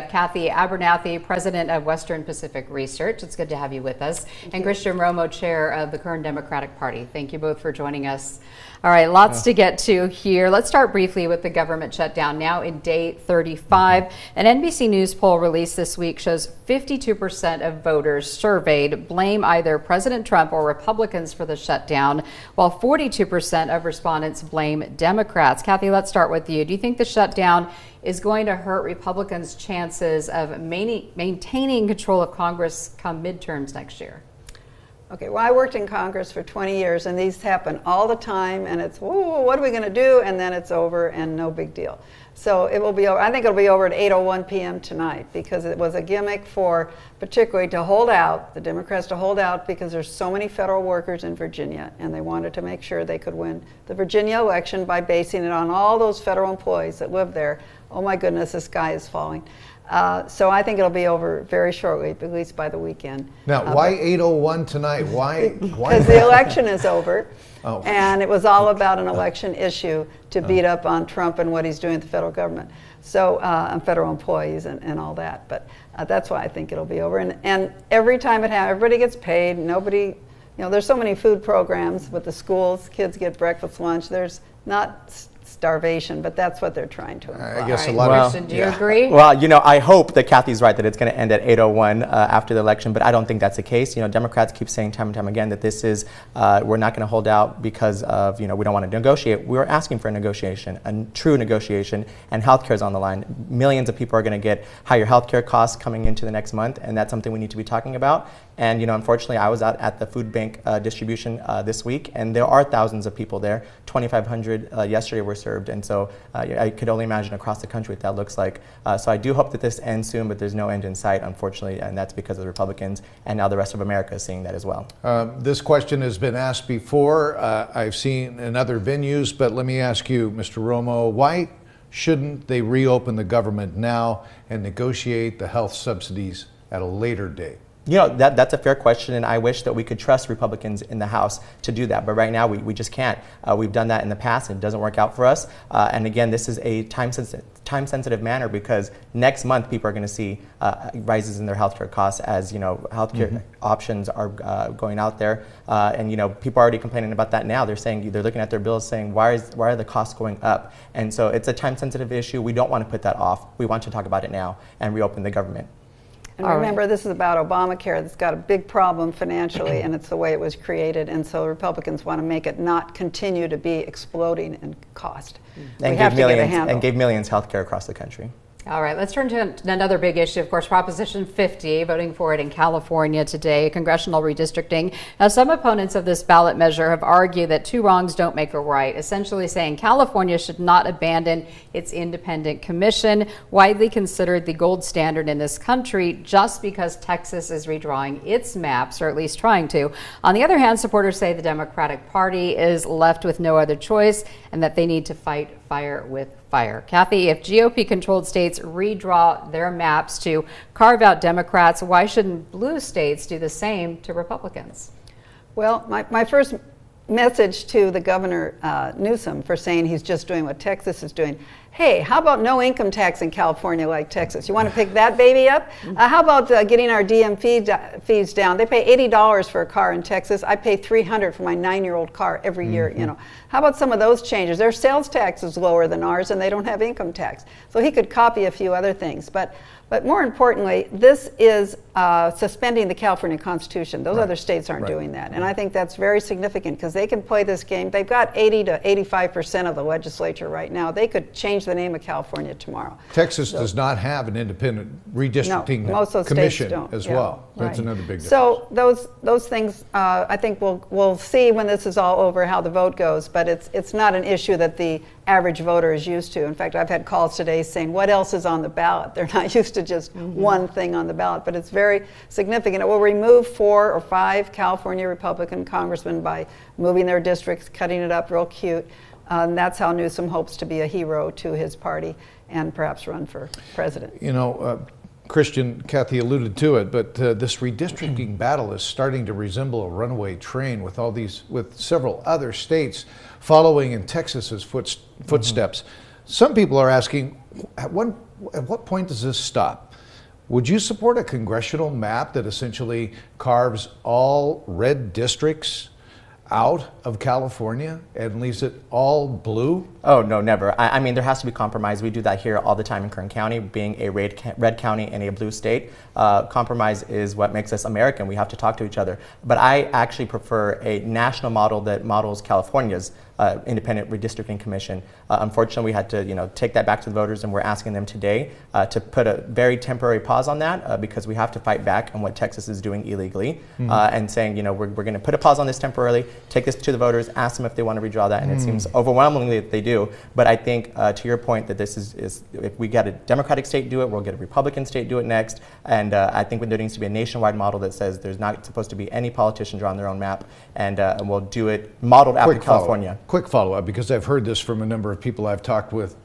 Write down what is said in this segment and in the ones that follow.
Kathy Abernathy, President of Western Pacific Research. It's good to have you with us. And Christian Romo, Chair of the Kern Democratic Party. Thank you both for joining us. All right, lots to get to here. Let's start briefly with the government shutdown, now in day 35. An NBC News poll released this week shows 52% of voters surveyed blame either President Trump or Republicans for the shutdown, while 42% of respondents blame Democrats. Kathy, let's start with you. Do you think the shutdown is going to hurt Republicans' chances of maintaining control of Congress come midterms next year? Okay, well, I worked in Congress for 20 years, and these happen all the time, and it's, whoa, what are we going to do? And then it's over, and no big deal. So it will be over. I think it'll be over at 8:01 p.m. tonight, because it was a gimmick for particularly to hold out, the Democrats to hold out, because there's so many federal workers in Virginia, and they wanted to make sure they could win the Virginia election by basing it on all those federal employees that live there. Oh my goodness, the sky is falling. So I think it'll be over very shortly, at least by the weekend. Now, why 8:01 tonight? Why? Because the election is over, and it was all about an election issue to beat up on Trump and what he's doing at the federal government, so on federal employees and all that. But that's why I think it'll be over. And every time it happens, everybody gets paid. Nobody, you know, there's so many food programs with the schools. Kids get breakfast, lunch. There's not starvation, but that's what they're trying to imply. I guess a lot of... Christian, do you agree? Well, you know, I hope that Kathy's right, that it's going to end at 8:01 after the election, but I don't think that's the case. You know, Democrats keep saying time and time again that this is, we're not going to hold out because of, you know, we don't want to negotiate. We were asking for a negotiation, a true negotiation, and healthcare is on the line. Millions of people are going to get higher healthcare costs coming into the next month, and that's something we need to be talking about. And, you know, unfortunately, I was out at the food bank distribution this week, and there are thousands of people there. 2,500 yesterday were served, and so I could only imagine across the country what that looks like. So I do hope that this ends soon, but there's no end in sight, unfortunately, and that's because of the Republicans, and now the rest of America is seeing that as well. This question has been asked before. I've seen in other venues, but let me ask you, Mr. Romo, why shouldn't they reopen the government now and negotiate the health subsidies at a later date? You know, that's a fair question, and I wish that we could trust Republicans in the House to do that. But right now, we just can't. We've done that in the past, and it doesn't work out for us. And again, this is a time-sensitive manner, because next month people are going to see rises in their healthcare costs as, you know, healthcare options are going out there. And, you know, people are already complaining about that now. They're saying, they're looking at their bills saying, why are the costs going up? And so it's a time-sensitive issue. We don't want to put that off. We want to talk about it now and reopen the government. And remember, this is about Obamacare that's got a big problem financially, and it's the way it was created. And so Republicans want to make it not continue to be exploding in cost. We have to get a handle. And gave millions health care across the country. All right, let's turn to another big issue, of course, Proposition 50, voting for it in California today, congressional redistricting. Now, some opponents of this ballot measure have argued that two wrongs don't make a right, essentially saying California should not abandon its independent commission, widely considered the gold standard in this country, just because Texas is redrawing its maps, or at least trying to. On the other hand, supporters say the Democratic Party is left with no other choice and that they need to fight fire with fire. Kathy, if GOP-controlled states redraw their maps to carve out Democrats, why shouldn't blue states do the same to Republicans? Well, my first message to the Governor Newsom for saying he's just doing what Texas is doing. Hey, how about no income tax in California like Texas? You want to pick that baby up? How about getting our DM fees down? They pay $80 for a car in Texas. I pay $300 for my 9-year-old car every year. You know, how about some of those changes? Their sales tax is lower than ours, and they don't have income tax. So he could copy a few other things, but more importantly, this is suspending the California Constitution. Those other states aren't doing that. And I think that's very significant, because they can play this game. They've got 80 to 85% of the legislature right now. They could change the name of California tomorrow. Texas does not have an independent redistricting commission as well. That's another big difference. So those things, I think we'll see when this is all over how the vote goes, but it's not an issue that the average voter is used to. In fact, I've had calls today saying, what else is on the ballot? They're not used to just one thing on the ballot, but it's very significant. It will remove 4 or 5 California Republican congressmen by moving their districts, cutting it up real cute. And that's how Newsom hopes to be a hero to his party and perhaps run for president. You know, Christian, Kathy alluded to it, but this redistricting battle is starting to resemble a runaway train with several other states following in Texas's footsteps. Some people are asking, at what point does this stop? would you support a congressional map that essentially carves all red districts out of California and leaves it all blue? Oh, no, never. I mean, there has to be compromise. We do that here all the time in Kern County, being a red county and a blue state. Compromise is what makes us American. We have to talk to each other. But I actually prefer a national model that models California's independent redistricting commission. Unfortunately, we had to take that back to the voters, and we're asking them today to put a very temporary pause on that because we have to fight back on what Texas is doing illegally and saying, we're going to put a pause on this temporarily, take this to the voters, ask them if they want to redraw that, and it seems overwhelmingly that they do. But I think, to your point, that this is if we get a Democratic state do it, we'll get a Republican state do it next, and I think there needs to be a nationwide model that says there's not supposed to be any politician drawing their own map, and we'll do it modeled after California. Quick follow-up, because I've heard this from a number of people I've talked with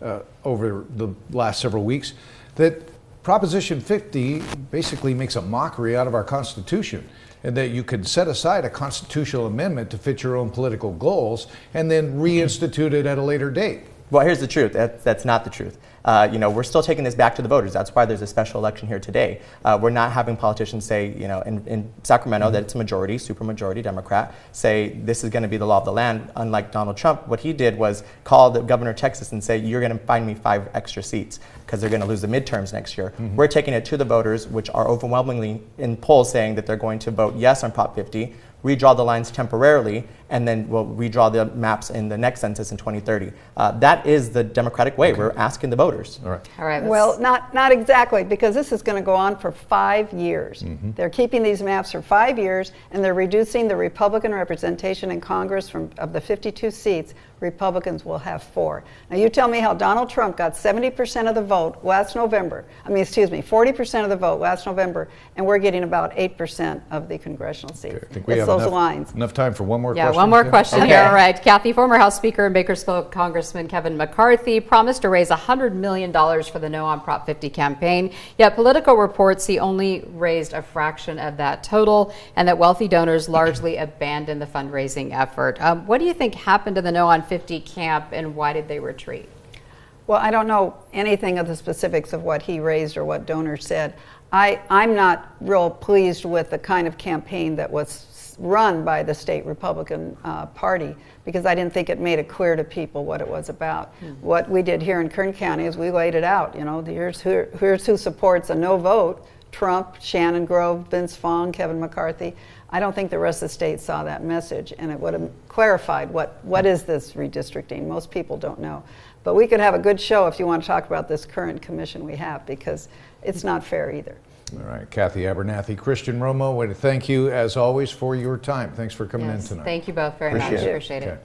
over the last several weeks, that Proposition 50 basically makes a mockery out of our Constitution, and that you could set aside a constitutional amendment to fit your own political goals and then reinstitute it at a later date. Well, here's the truth. That's not the truth. We're still taking this back to the voters. That's why there's a special election here today. We're not having politicians say, in Sacramento that it's a majority, supermajority Democrat, say this is going to be the law of the land. Unlike Donald Trump, what he did was call the governor of Texas and say, you're going to find me 5 extra seats because they're going to lose the midterms next year. We're taking it to the voters, which are overwhelmingly in polls saying that they're going to vote yes on Prop 50, redraw the lines temporarily, and then we'll redraw the maps in the next census in 2030. That is the democratic way. We're asking the voters. All right. All right. Well, not exactly, because this is going to go on for 5 years. They're keeping these maps for 5 years, and they're reducing the Republican representation in Congress of the 52 seats. Republicans will have 4. Now, you tell me how Donald Trump got 70% of the vote last November. 40% of the vote last November, and we're getting about 8% of the congressional seats. Okay, I think we it's have those lines. enough time for one more question. Yeah, one more question Okay. here. All right. Kathy, former House Speaker and Bakersfield Congressman Kevin McCarthy promised to raise $100 million for the No on Prop 50 campaign, yet political reports he only raised a fraction of that total, and that wealthy donors largely abandoned the fundraising effort. What do you think happened to the No on 50 camp, and why did they retreat? Well, I don't know anything of the specifics of what he raised or what donors said. I'm not real pleased with the kind of campaign that was run by the state Republican Party, because I didn't think it made it clear to people what it was about. What we did here in Kern County is we laid it out. Here's who supports a no vote: Trump, Shannon Grove, Vince Fong, Kevin McCarthy. I don't think the rest of the state saw that message, and it would have clarified what is this redistricting. Most people don't know. But we could have a good show if you want to talk about this current commission we have, because it's not fair either. All right, Kathy Abernathy, Christian Romo, I want to thank you as always for your time. Thanks for coming in tonight. Thank you both very much. Appreciate it. Appreciate it. Okay.